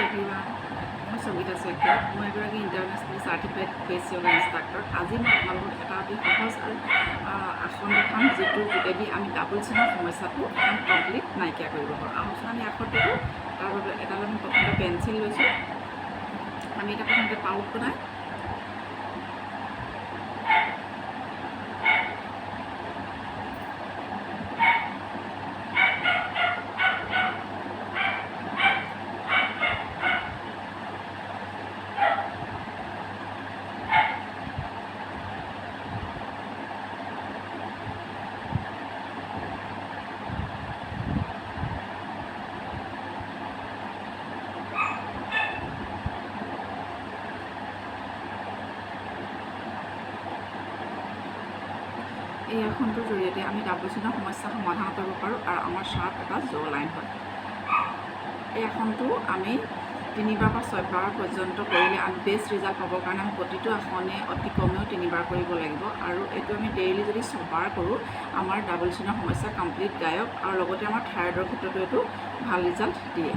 everyone মই সবিতা শইকীয়া মই এগৰাকী international certified face yoga instructor আজি মই আপোনালোকক এটা অতি সহজ আসন দেখাম যিটোৰ যোগেদি আমি ডাবল চিনৰ সমস্যাটো কমপ্লিট নাইকিয়া কৰিব পাৰোঁ আহকচোন আমি আসনটো তাৰ বাবে এডাল আমি প্ৰথমতে পেঞ্চিল লৈছোঁ আমি এটা প্ৰথমতে পাউট বনাই এই আসনটোৰ জৰিয়তে আমি ডাবল চিনৰ সমস্যা সমাধান কৰিব পাৰোঁ আৰু আমাৰ শ্বাৰ্প এটা জ' লাইন হয় এই আসনটো আমি 3বাৰ বা 6বাৰ পৰ্যন্ত কৰিলে আমি বেষ্ট ৰিজাল্ট পাবৰ কাৰণে আমি প্ৰতিটো আসনে অতি কমেও 3বাৰ কৰিব লাগিব আৰু এইটো আমি ডেইলি যদি 6বাৰ কৰোঁ আমাৰ ডাবল চিনৰ সমস্যা কমপ্লিট গায়ক আৰু লগতে আমাৰ থাইৰয়ডৰ ক্ষেত্ৰতো এইটো ভাল ৰিজাল্ট দিয়ে